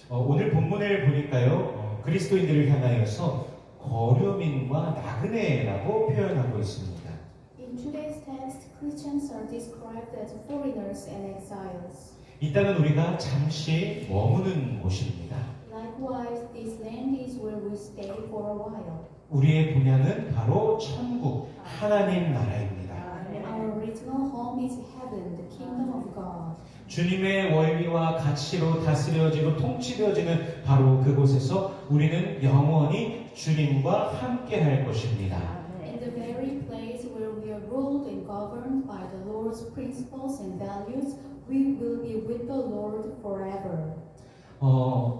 오늘 본문을 보니까요, 그리스도인들을 향하여서 거류민과 나그네라고 표현하고 있습니다. In today's text, Christians are described as foreigners and exiles. 이 땅은 우리가 잠시 머무는 곳입니다. Likewise, this land is where we stay for a while. 우리의 본향은 바로 천국, 하나님 나라입니다. Our original home is heaven, the kingdom of God. 주님의 원리와 가치로 다스려지고 통치되어지는 바로 그곳에서 우리는 영원히 주님과 함께 할 것입니다. In the very place where we are ruled and governed by the Lord's principles and values, we will be with the Lord forever.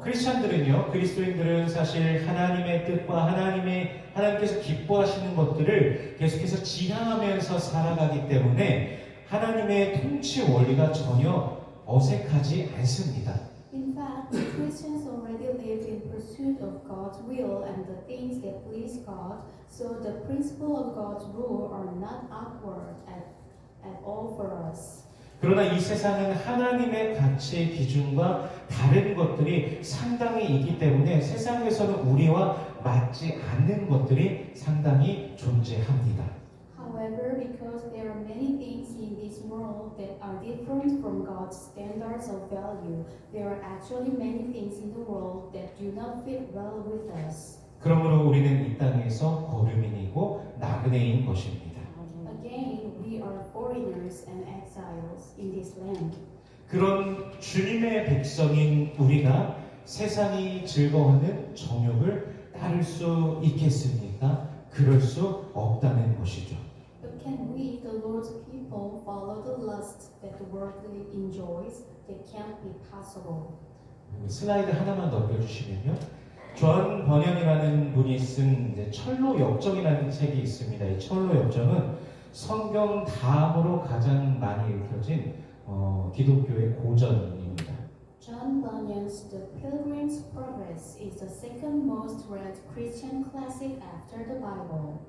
크리스찬들은요, 그리스도인들은 사실 하나님의 뜻과 하나님께서 기뻐하시는 것들을 계속해서 지향하면서 살아가기 때문에 하나님의 통치 원리가 전혀 어색하지 않습니다. In fact, Christians already live in pursuit of God's will and the things that please God, so the principle of God's rule are not awkward at all for us. 그러나 이 세상은 하나님의 가치 기준과 다른 것들이 상당히 있기 때문에 세상에서는 우리와 맞지 않는 것들이 상당히 존재합니다. However, because there are many things in this world that are different from God's standards of value, there are actually many things in the world that do not fit well with us. 그러므로 우리는 이 땅에서 거류민이고 나그네인 것입니다. Again, we are foreigners and exiles in this land. 그런 주님의 백성인 우리가 세상이 즐거워하는 정욕을 따를 수 있겠습니까? 그럴 수 없다는 것이죠. But can we, the Lord's people, follow the lust that the world enjoys? That can't be possible. 슬라이드 하나만 넘겨주시면요. 존 번연이라는 분이 쓴 철로 역정이라는 책이 있습니다. 이 철로 역정은 성경 다음으로 가장 많이 읽혀진 기독교의 고전입니다. John Bunyan's The Pilgrim's Progress is the second most read Christian classic after the Bible.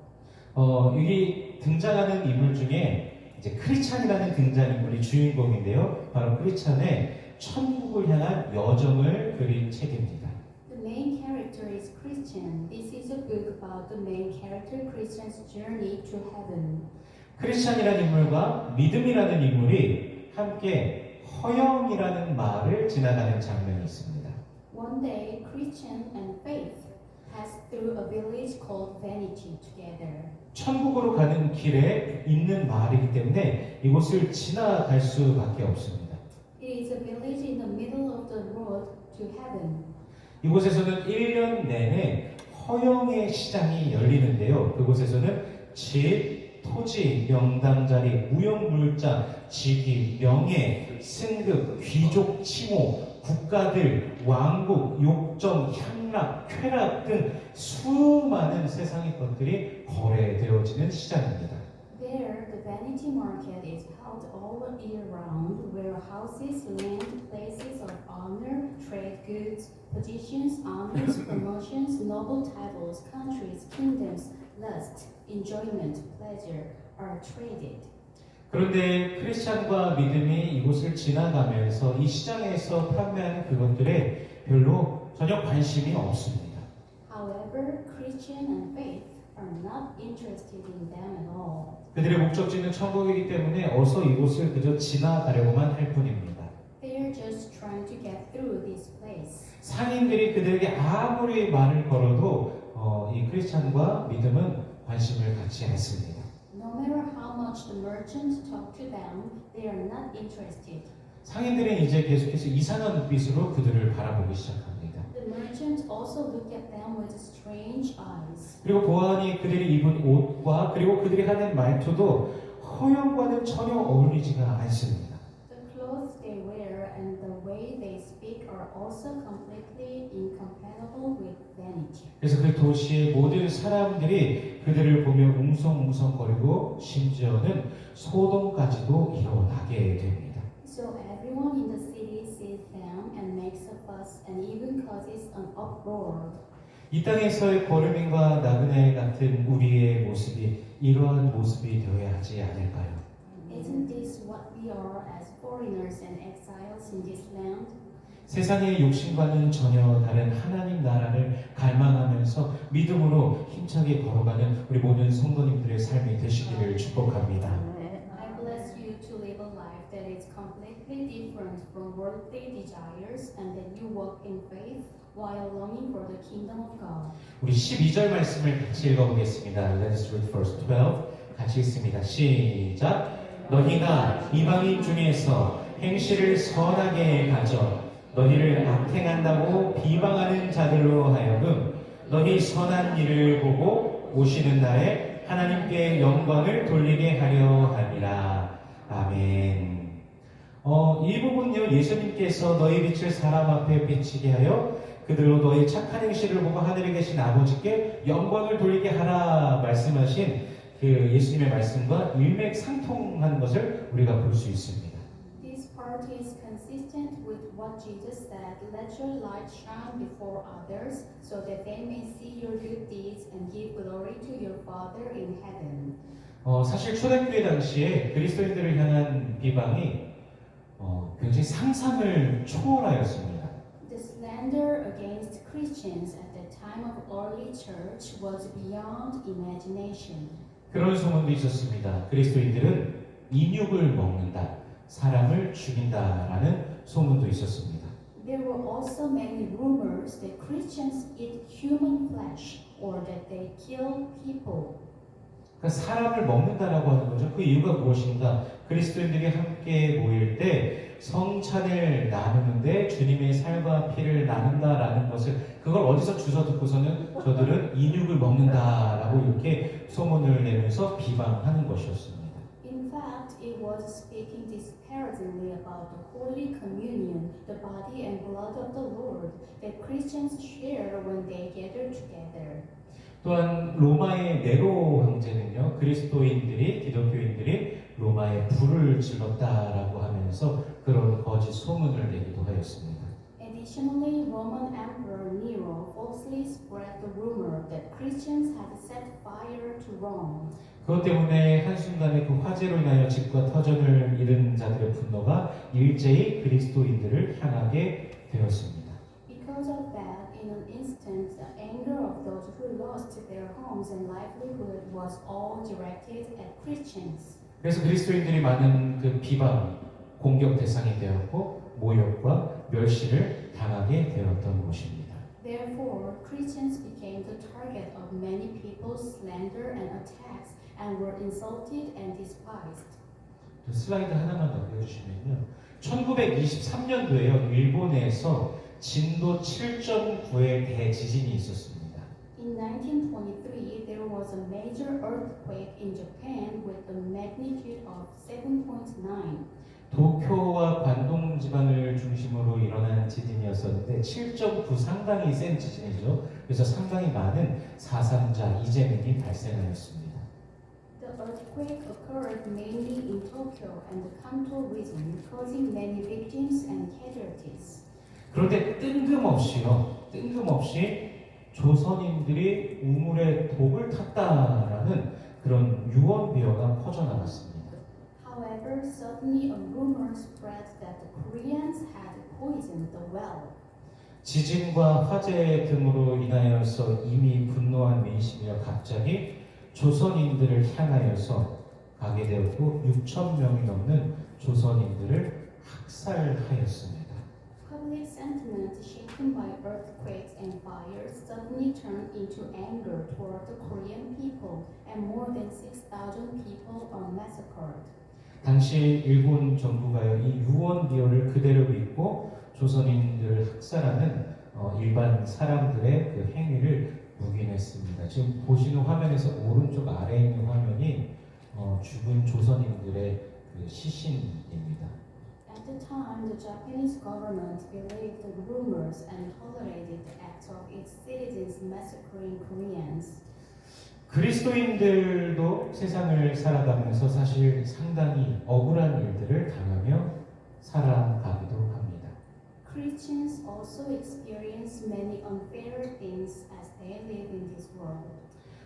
여기 등장하는 인물 중에 이제 크리찬이라는 등장인물이 주인공인데요. 바로 크리찬의 천국을 향한 여정을 그린 책입니다. The main character is Christian. This is a book about the main character Christian's journey to heaven. 크리스찬이라는 인물과 믿음이라는 인물이 함께 허영이라는 마을을 지나가는 장면이 있습니다. One day, Christian and faith passed through a village called Vanity together. 천국으로 가는 길에 있는 마을이기 때문에 이곳을 지나갈 수밖에 없습니다. It is a village in the middle of the road to heaven. 이곳에서는 1년 내내 허영의 시장이 열리는데요. 그곳에서는 집, 토지, 명당자리, 무형물자, 직위, 명예, 승급, 귀족 칭호, 국가들, 왕국, 욕정, 향락, 쾌락 등 수많은 세상의 것들이 거래되어지는 시장입니다. There, the Vanity Market is held all year round, where houses, land, places of honor, trade goods, positions, honors, promotions, noble titles, countries, kingdoms, lust, enjoyment, pleasure are traded. 그런데 크리스찬과 믿음이 이곳을 지나가면서 이 시장에서 판매하는 그것들에 별로 전혀 관심이 없습니다. However, Christian and faith are not interested in them at all. 그들의 목적지는 천국이기 때문에 어서 이곳을 그저 지나가려고만 할 뿐입니다. They are just trying to get through this place. 상인들이 그들에게 아무리 말을 걸어도 이 크리스찬과 믿음은 관심을 갖지 않습니다. No matter how much the merchants talk to them, they are not interested. 상인들은 이제 계속해서 이상한 눈빛으로 그들을 바라보기 시작합니다. The merchants also look at them with strange eyes. 그리고 보아하니 그들이 입은 옷과 그리고 그들이 하는 말투도 허영과는 전혀 어울리지가 않습니다. The clothes they wear and the way they speak are also completely incompatible with vanity. 그래서 그 도시의 모든 사람들이 그들을 보며 웅성웅성거리고 심지어는 소동까지도 일어나게 됩니다. So everyone in the city sees them and makes a fuss and even causes an uproar. 이 땅에서의 거류민과 나그네 같은 우리의 모습이 이러한 모습이 되어야 하지 않을까요? Isn't this what we are as foreigners and exiles in this land? 세상의 욕심과는 전혀 다른 하나님 나라를 갈망하면서 믿음으로 힘차게 걸어가는 우리 모든 성도님들의 삶이 되시기를 축복합니다. I bless you to live a life that is completely different from worldly desires and that you walk in faith while longing for the kingdom of God. 우리 12절 말씀을 같이 읽어보겠습니다. Let's read verse 12. 같이 읽습니다. 시작. 너희가 이방인 중에서 행실을 선하게 가져 너희를 악행한다고 비방하는 자들로 하여금 너희 선한 일을 보고 오시는 날에 하나님께 영광을 돌리게 하려 함이라. 아멘. 이 부분요, 예수님께서 너희 빛을 사람 앞에 비치게 하여 그들로 너희 착한 행실을 보고 하늘에 계신 아버지께 영광을 돌리게 하라 말씀하신 그 예수님의 말씀과 일맥상통한 것을 우리가 볼 수 있습니다. This part is consistent with what Jesus said, let your light shine before others so that they may see your good deeds and give glory to your Father in heaven. 사실 초대교회 당시에 그리스도인들을 향한 비방이 굉장히 상상을 초월하였습니다. The slander against Christians at the time of early church was beyond imagination. 그런 소문도 있었습니다. 그리스도인들은 인육을 먹는다, 사람을 죽인다라는 소문도 있었습니다. There were also many rumors that Christians eat human flesh or that they kill people. 그러니까 사람을 먹는다라고 하는 거죠. 그 이유가 무엇인가? 그리스도인들이 함께 모일 때 성찬을 나누는데 주님의 살과 피를 나눈다라는 것을 그걸 어디서 주워 듣고서는 저들은 인육을 먹는다라고 이렇게 소문을 내면서 비방하는 것이었습니다. In fact, it was speaking disparagingly about the Holy Communion, the body and blood of the Lord, that Christians share when they gather together. 또한 로마의 네로 황제는요, 그리스도인들이 기독교인들이 로마에 불을 질렀다라고 하면서 그런 거짓 소문을 내기도 하였습니다. Additionally, Roman Emperor Nero falsely spread the rumor that Christians had set fire to Rome. 그것 때문에 한순간에 그 화재로 인하여 집과 터전을 잃은 자들의 분노가 일제히 그리스도인들을 향하게 되었습니다. Because of that, in an instant, the anger of those who lost their homes and livelihood was all directed at Christians. 그래서 그리스도인들이 많은 그 비방, 공격 대상이 되었고 모욕과 멸시를 당하게 되었던 것입니다. Therefore, Christians became the target of many people's slander and attacks and were insulted and despised. 슬라이드 하나만 더 보여주시면요. 1923년도에요. 일본에서 진도 7.9의 대지진이 있었습니다. In 1923, there was a major earthquake in Japan with a magnitude of 7.9. 도쿄와 관동 지방을 중심으로 일어난 지진이었었는데 7.9 상당히 센 지진이죠. 그래서 상당히 많은 사상자, 이재민이 발생하였습니다. The earthquake occurred mainly in Tokyo and the Kanto region, causing many victims and casualties. 그런데 뜬금없이 조선인들이 우물에 독을 탔다라는 그런 유언비어가 퍼져나갔습니다. However, suddenly a rumor spread that the Koreans had poisoned the well. 지진과 화재 등으로 인하여서 이미 분노한 민심이여 갑자기 조선인들을 향하여서 가게 되었고 6천 명이 넘는 조선인들을 학살하였습니다. Public sentiment shaken by earthquakes and fires suddenly turned into anger toward the Korean people, and more than 6,000 people are massacred. 당시 일본 정부가요 이 유언비어를 그대로 믿고 조선인들을 학살하는 일반 사람들의 그 행위를 묵인했습니다. 지금 보시는 화면에서 오른쪽 아래에 있는 화면이 죽은 조선인들의 그 시신입니다. At the time, the Japanese government believed the rumors and tolerated the acts of its citizens massacring Koreans. 그리스도인들도 세상을 살아가면서 사실 상당히 억울한 일들을 당하며 살아가기도 합니다. Christians also experience many unfair things as they live in this world.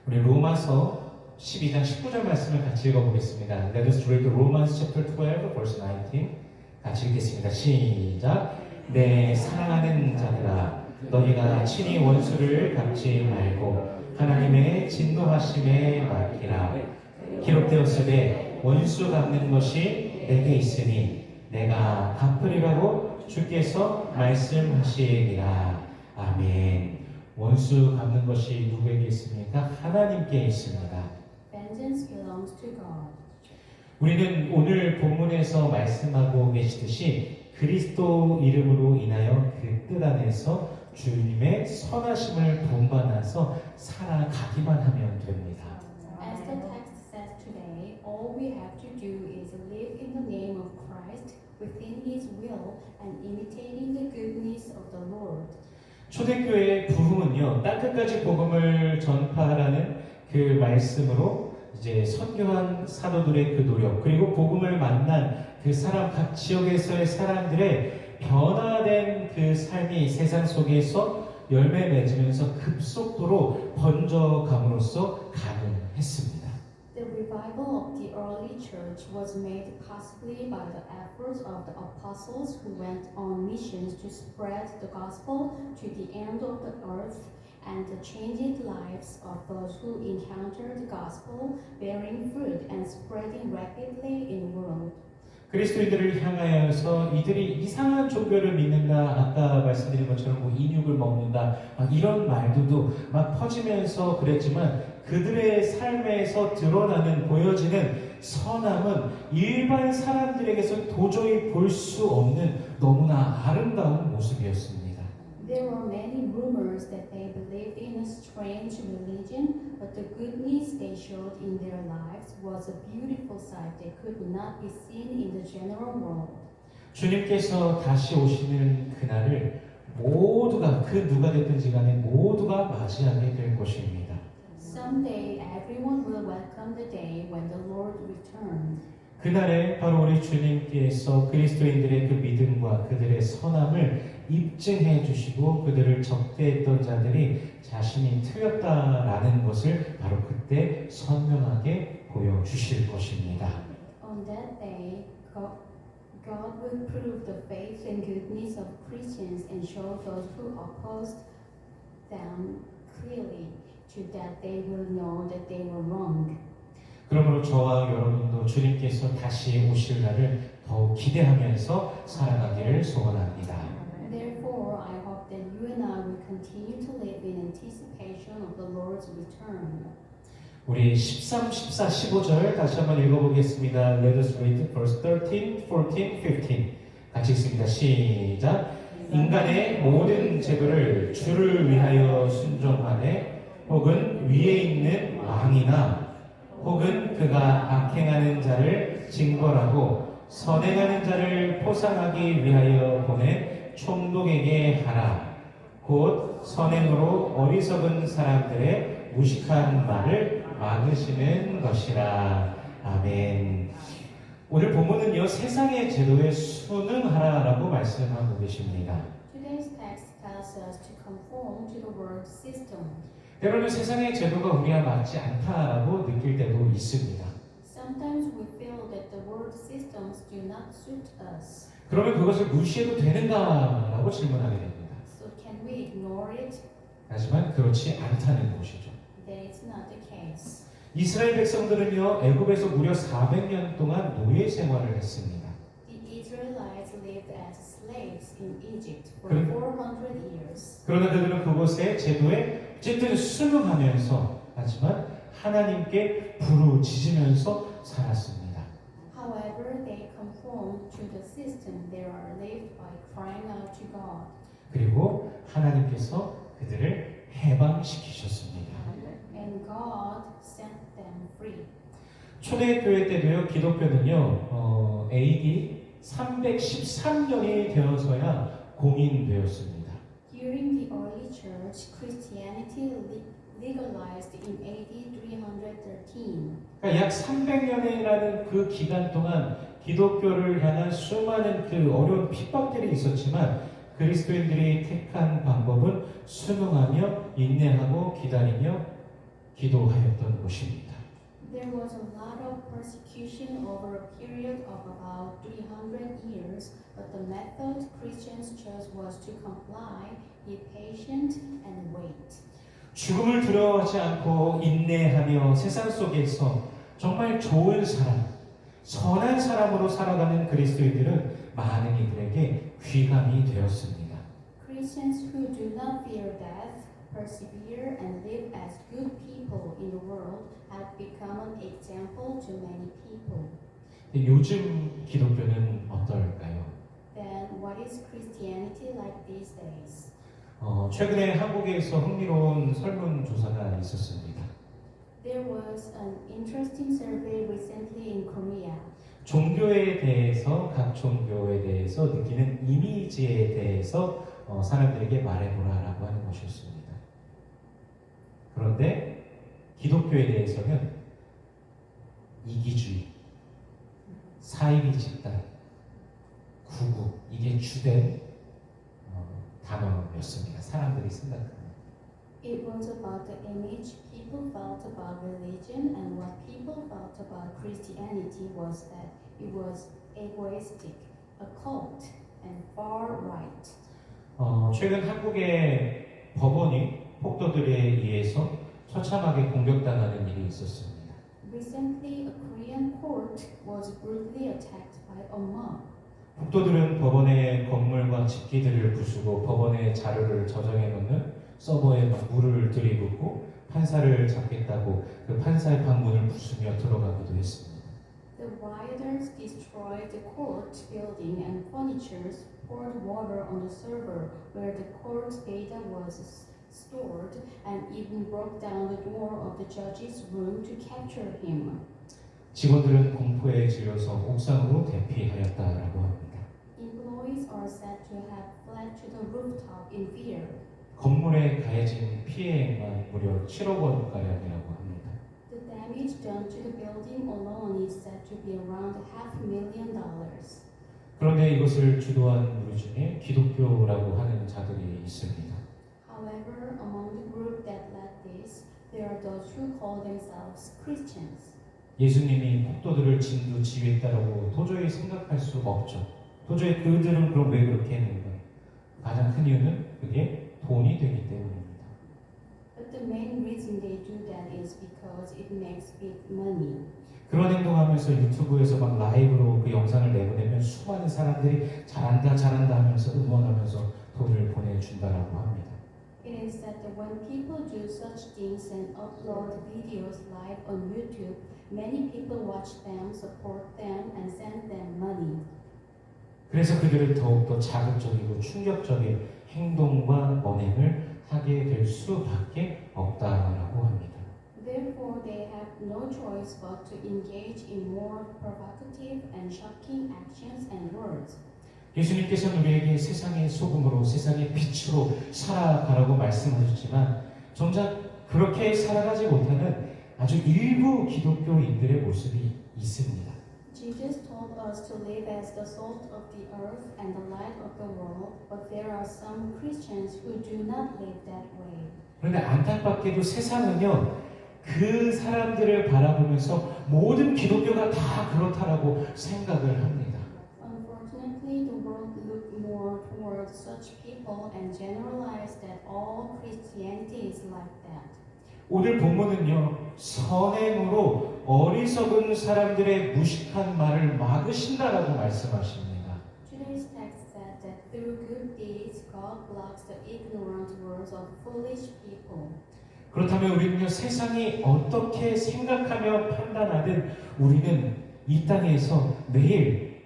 우리 로마서 12장 19절 말씀을 같이 읽어보겠습니다. Let us read Romans chapter 12, verse 19. 같이 읽겠습니다. 시작. 내 사랑하는 자들아 너희가 친히 원수를 갚지 말고 하나님의 진노하심에 맡기라. 기록되었으되 원수 갚는 것이 내게 있으니 내가 갚으리라고 주께서 말씀하시니라. 아멘. 원수 갚는 것이 누구에게 있습니까? 하나님께 있습니다. Vengeance belongs to God. 우리는 오늘 본문에서 말씀하고 계시듯이 그리스도 이름으로 인하여 그 뜻 안에서 주님의 선하심을 본받아서 살아가기만 하면 됩니다. As the text says today, all we have to do is live in the name of Christ within His will and imitating the goodness of the Lord. 초대교회의 부흥은요, 땅끝까지 복음을 전파하라는 그 말씀으로 이제 선교한 사도들의 그 노력, 그리고 복음을 만난 그 사람, 각 지역에서의 사람들의 변화된 그 삶이 세상 속에서 열매 맺으면서 급속도로 번져감으로써 가능했습니다. The revival of the early church was made possibly by the efforts of the apostles who went on missions to spread the gospel to the end of the earth and the changed lives of those who encountered the gospel bearing fruit and spreading rapidly in the world. 그리스도인들을 향하여서 이들이 이상한 종교를 믿는다, 아까 말씀드린 것처럼 뭐 인육을 먹는다, 이런 말들도 막 퍼지면서 그랬지만 그들의 삶에서 드러나는 보여지는 선함은 일반 사람들에게서 도저히 볼 수 없는 너무나 아름다운 모습이었습니다. There were many rumors that they believed in a strange religion, but the goodness they showed in their lives was a beautiful sight that could not be seen in the general world. 주님께서 다시 오시는 그날을 모두가 그 누가 됐든지 간에 모두가 맞이하게 될 것입니다. Someday everyone will welcome the day when the Lord returns. 그날에 바로 우리 주님께서 그리스도인들의 그 믿음과 그들의 선함을 입증해 주시고 그들을 적대했던 자들이 자신이 틀렸다라는 것을 바로 그때 선명하게 보여주실 것입니다. On that day, God will prove the faith and goodness of Christians and show those who opposed them clearly, so that they will know that they were wrong. 그러므로 저와 여러분도 주님께서 다시 오실 날을 더욱 기대하면서 살아가기를 소원합니다. Therefore, I hope that you and I will continue to live in anticipation of the Lord's return. 우리 13, 14, 15절 다시 한번 읽어보겠습니다. Let us read verse 13, 14, 15. 같이 읽습니다. 시작. 인간의 모든 제도를 주를 위하여 순종하되 혹은 위에 있는 왕이나 혹은 그가 악행하는 자를 징벌하고 선행하는 자를 포상하기 위하여 보낸 총독에게 하라. 곧 선행으로 어리석은 사람들의 무식한 말을 막으시는 것이라. 아멘. 오늘 본문은요, 세상의 제도에 순응하라라고 말씀하고 계십니다. Today's text tells us to conform to the world system. 때로는 세상의 제도가 우리와 맞지 않다라고 느낄 때도 있습니다. Sometimes we feel that the world systems do not suit us. 그러면 그것을 무시해도 되는가라고 질문하게 됩니다. So can we ignore it? 하지만 그렇지 않다는 것이죠. That is not the case. 이스라엘 백성들은요, 애굽에서 무려 400년 동안 노예 생활을 했습니다. The Israelites lived as slaves in Egypt for 그럼- 400 years. 그러나 그들은 그곳의 제도에 어쨌든 순응하면서 하지만 하나님께 부르짖으면서 살았습니다. However, they conformed to the system they are lived by crying out to God. 그리고 하나님께서 그들을 해방시키셨습니다. And God set them free. 초대교회 때도요, 기독교는요, AD 313년이 되어서야 공인되었습니다. During the early church, Christianity legalized in AD 313. 그러니까 약 300년이라는 그 기간 동안 기독교를 향한 수많은 그 어려운 핍박들이 있었지만 그리스도인들이 택한 방법은 순응하며 인내하고 기다리며 기도하였던 것입니다. There was a lot of persecution over a period of about 300 years, but the method Christians chose was to comply, be patient, and wait. 죽음을 두려워하지 않고 인내하며 세상 속에서 정말 좋은 사람, 선한 사람으로 살아가는 그리스도인들은 많은 이들에게 귀감이 되었습니다. Christians who do not fear death, persevere, and live as good people in the world have become an example to many people. 요즘 기독교는 어떨까요? Then what is Christianity like these days? 최근에 한국에서 흥미로운 설문조사가 있었습니다. There was an interesting survey recently in Korea. 종교에 대해서, 각 종교에 대해서 느끼는 이미지에 대해서 사람들에게 말해보라라고 하는 것이었습니다. 그런데 기독교에 대해서는 이기주의, 사이비 집단, 구구, 이게 주된 단어였습니다. 사람들이 생각하는. It was about the image people felt about religion, and what people felt about Christianity was that it was egoistic, a cult, and far right. 최근 한국의 법원이 폭도들에 의해서 처참하게 공격당하는 일이 있었습니다. Recently, a Korean court was brutally attacked by a mob. 폭도들은 법원의 건물과 집기들을 부수고 법원의 자료를 저장해 놓는 서버에 막 물을 들이붓고 판사를 잡겠다고 그 판사의 방문을 부수며 들어가기도 했습니다. The rioters destroyed the court building and furniture, poured water on the server where the court data was stored, and even broke down the door of the judge's room to capture him. 직원들은 공포에 질려서 옥상으로 대피하였다라고 합니다. Employees are said to have fled to the rooftop in fear. 건물에 가해진 피해액만 무려 7억 원가량이라고 합니다. The damage done to the building alone is said to be around $500,000. 그런데 이것을 주도한 우리 중에 기독교라고 하는 자들이 있습니다. However, among the group that led this, there are those who call themselves Christians. 예수님이 폭도들을 진두지휘했다라고 도저히 생각할 수 없죠. 도저히 그들은 그럼 왜 그렇게 했는가? 가장 큰 이유는 그게 돈이 되기 때문입니다. But the main reason they do that is because it makes big money. 그런 행동하면서 유튜브에서 막 라이브로 그 영상을 내보내면 수많은 사람들이 잘한다 잘한다 하면서 응원하면서 돈을 보내준다라고 합니다. It is said that when people do such things and upload videos live on YouTube, many people watch them, support them, and send them money. 그래서 그들을 더욱더 자극적이고 충격적인 행동과 언행을 하게 될 수밖에 없다라고 합니다. Therefore, they have no choice but to engage in more provocative and shocking actions and words. 예수님께서는 우리에게 세상의 소금으로 세상의 빛으로 살아가라고 말씀하셨지만 정작 그렇게 살아가지 못하는 아주 일부 기독교인들의 모습이 있습니다. Jesus told us to live as the salt of the earth and the light of the world, but there are some Christians who do not live that way. 그런데 안타깝게도 세상은요, 그 사람들을 바라보면서 모든 기독교가 다 그렇다라고 생각을 합니다. Unfortunately, the world look more toward such people and generalize that all Christianity is like that. 오늘 본문은요, 선행으로 어리석은 사람들의 무식한 말을 막으신다라고 말씀하십니다. Today's text said that through good deeds, God blocks the ignorant words of foolish people. 그렇다면 우리는요, 세상이 어떻게 생각하며 판단하든 우리는 이 땅에서 매일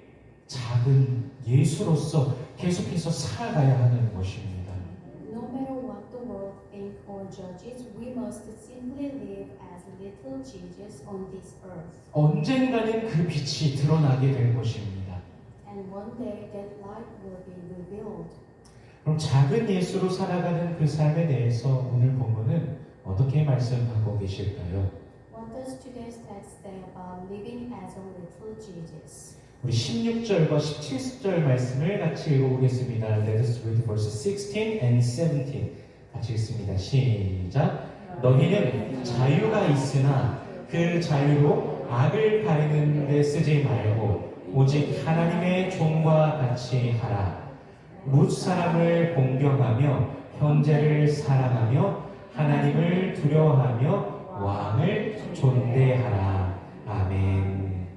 작은 예수로서 계속해서 살아가야 하는 것입니다. No matter what the world thinks or judges, we must simply live as little Jesus on this earth. 언젠가는 그 빛이 드러나게 될 것입니다. And one day that light will be revealed. 그럼 작은 예수로 살아가는 그 삶에 대해서 오늘 본문은 어떻게 말씀하고 계실까요? What does today's text say about living as a little Jesus? 우리 16절과 17절 말씀을 같이 읽어보겠습니다. Let us read verses 16 and 17. 같이 읽습니다. 시작. 너희는 자유가 있으나 그 자유로 악을 가리는 데 쓰지 말고 오직 하나님의 종과 같이 하라. 뭇 사람을 공경하며 형제를 사랑하며 하나님을 두려워하며 왕을 존대하라. 아멘.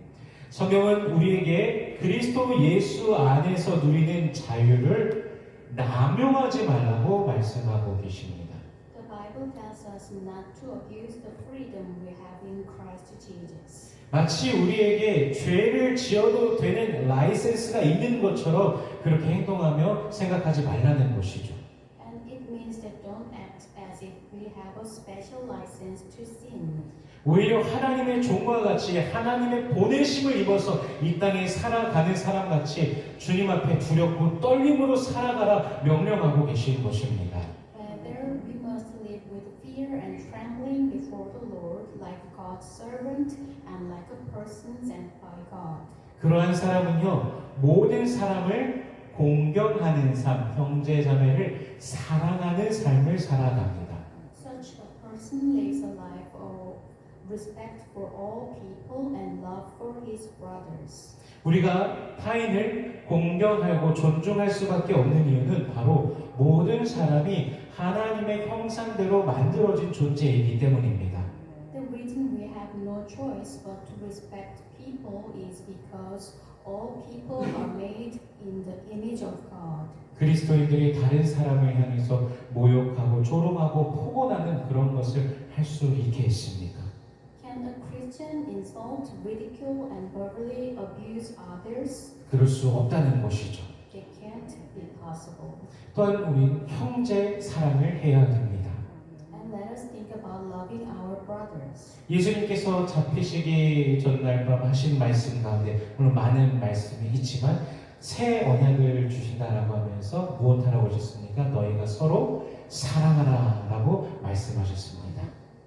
성경은 우리에게 그리스도 예수 안에서 누리는 자유를 남용하지 말라고 말씀하고 계십니다. The Bible tells us not to abuse the freedom we have in Christ Jesus. 마치 우리에게 죄를 지어도 되는 라이센스가 있는 것처럼 그렇게 행동하며 생각하지 말라는 것이죠. And it means that don't act as if we have a special license to sin. 오히려 하나님의 종과 같이 하나님의 보내심을 입어서 이 땅에 살아가는 사람같이 주님 앞에 두렵고 떨림으로 살아가라 명령하고 계신 것입니다. Rather, we must live with fear and trembling before the Lord, like God's servant and like a person sent by God. 그러한 사람은요, 모든 사람을 공경하는 삶, 형제자매를 사랑하는 삶을 살아갑니다. Such a person lives a life of respect for all people and love for his brothers. 우리가 타인을 공경하고 존중할 수밖에 없는 이유는 바로 모든 사람이 하나님의 형상대로 만들어진 존재이기 때문입니다. The reason we have no choice but to respect people is because all people are made in the image of God. 그리스도인들이 다른 사람을 향해서 모욕하고 조롱하고 폭언하는 그런 것을 할 수 있게 했습니까? Can a Christian insult, ridicule, and verbally abuse others? 그럴 수 없다는 것이죠. It can't be possible. 또한 우리 형제 사랑을 해야 됩니다. And let us think about loving our brothers. 예수님께서 잡히시기 전날 밤 하신 말씀 가운데 물론 많은 말씀이 있지만 새 언약을 주신다라고 하면서 무엇하라고 하셨습니까? 너희가 서로 사랑하라라고 말씀하셨습니다.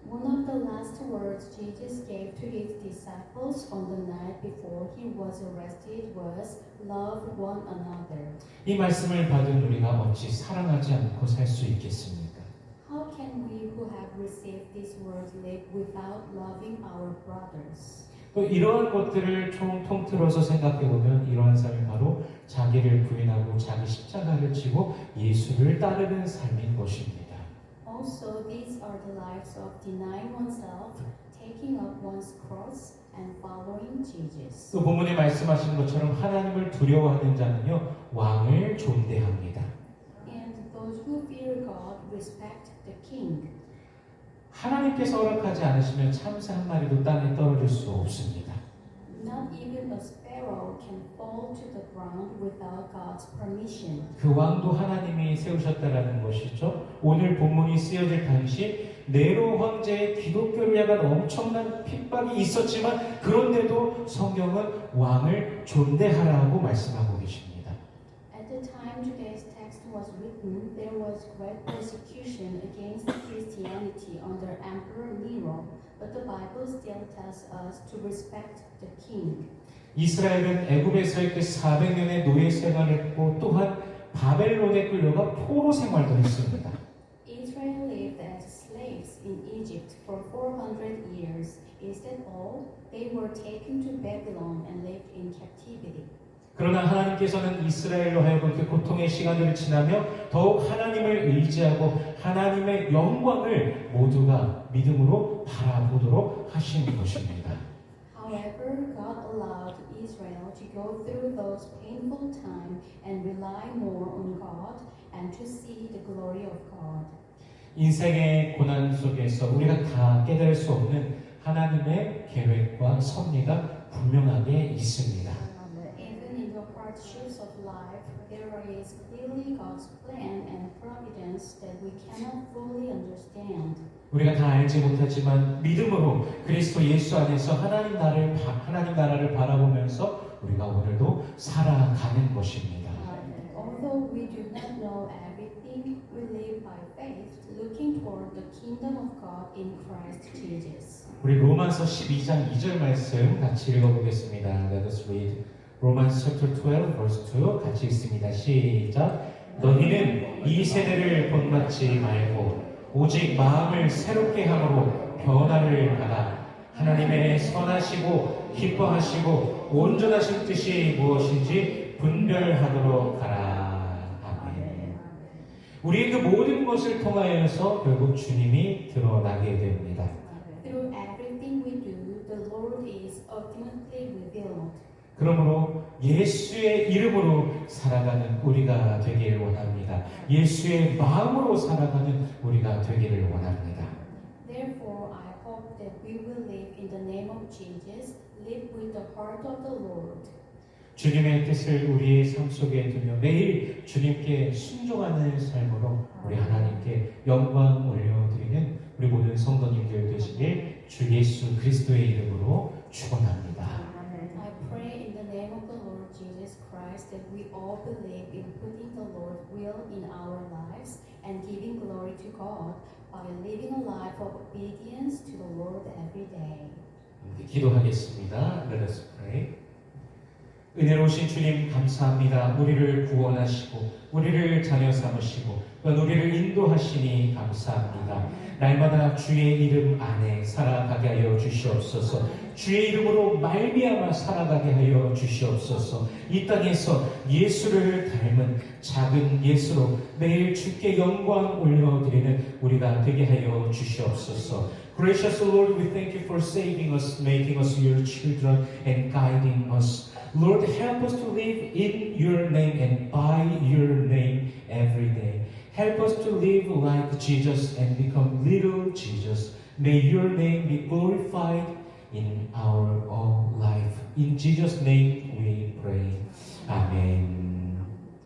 One of the last words Jesus gave to his disciples on the night before he was arrested was, "Love one another." 이 말씀을 받은 우리가 어찌 사랑하지 않고 살 수 있겠습니까? How can we who have received this word live without loving our brothers? 또 이러한 것들을 통틀어서 생각해 보면 이러한 삶이 바로 자기를 부인하고 자기 십자가를 지고 예수를 따르는 삶인 것입니다. Also, these are the lives of denying oneself, taking up one's cross, and following Jesus. 또 본문에 말씀하신 것처럼 하나님을 두려워하는 자는요 왕을 존대합니다. And those who fear God respect the king. 하나님께서 허락하지 않으시면 참새 한 마리도 땅에 떨어질 수 없습니다. Not even a sparrow can fall to the ground without God's permission. 그 왕도 하나님이 세우셨다라는 것이죠. 오늘 본문이 쓰여질 당시 네로 황제의 기독교를 향한 엄청난 핍박이 있었지만 그런데도 성경은 왕을 존대하라고 말씀하고 계십니다. At the time today's text was written, there was great persecution against Christianity under Emperor Nero, but the Bible still tells us to respect the king. 이스라엘은 애굽에서의 그 400년의 노예 생활을 했고 또한 바벨론에 끌려가 포로 생활도 했습니다. Israel lived as slaves in Egypt for 400 years. Is that all? They were taken to Babylon and lived in captivity. 그러나 하나님께서는 이스라엘로 하여금 그 고통의 시간들을 지나며 더욱 하나님을 의지하고 하나님의 영광을 모두가 믿음으로 바라보도록 하신 것입니다. However, God allowed Israel to go through those painful times and rely more on God and to see the glory of God. 인생의 고난 속에서 우리가 다 깨달을 수 없는 하나님의 계획과 섭리가 분명하게 있습니다. Even in the hardships of life, there is clearly God's plan and providence that we cannot fully understand. 우리가 다 알지 못하지만 믿음으로 그리스도 예수 안에서 하나님 나라를 바라보면서 우리가 오늘도 살아가는 것입니다. Although we do not know everything, we live by faith, looking toward the kingdom of God in Christ Jesus. 우리 로마서 12장 2절 말씀 같이 읽어보겠습니다. Let us read Romans chapter 12 verse 2 같이 읽습니다. 시작. 너희는 이 세대를 본받지 말고 오직 마음을 새롭게 함으로 변화를 받아 하나님의 선하시고 기뻐하시고 온전하신 뜻이 무엇인지 분별하도록 하라. 아멘. 우리의 그 모든 것을 통하여서 결국 주님이 드러나게 됩니다. Through everything we do, the Lord is ultimately revealed. 그러므로 예수의 이름으로 살아가는 우리가 되기를 원합니다. 예수의 마음으로 살아가는 우리가 되기를 원합니다. Therefore, I hope that we will live in the name of Jesus, live with the heart of the Lord. 주님의 뜻을 우리의 삶 속에 두며 매일 주님께 순종하는 삶으로 우리 하나님께 영광 올려드리는 우리 모든 성도님들 되시길 주 예수 그리스도의 이름으로 축원합니다. I pray in the name of the Lord Jesus Christ that we all believe in putting the Lord's will in our lives and giving glory to God by living a life of obedience to the Lord every day. 기도하겠습니다. Let us pray. 은혜로우신 주님 감사합니다. 우리를 구원하시고 우리를 자녀 삼으시고 또한 우리를 인도하시니 감사합니다. 날마다 주의 이름 안에 살아가게 하여 주시옵소서. 주의 이름으로 말미암아 살아가게 하여 주시옵소서. 이 땅에서 예수를 닮은 작은 예수로 매일 주께 영광 올려드리는 우리가 되게 하여 주시옵소서. Gracious Lord, we thank you for saving us, making us your children and guiding us. Lord, help us to live in your name and by your name every day. Help us to live like Jesus and become little Jesus. May your name be glorified in our own life. In Jesus' name we pray. Amen.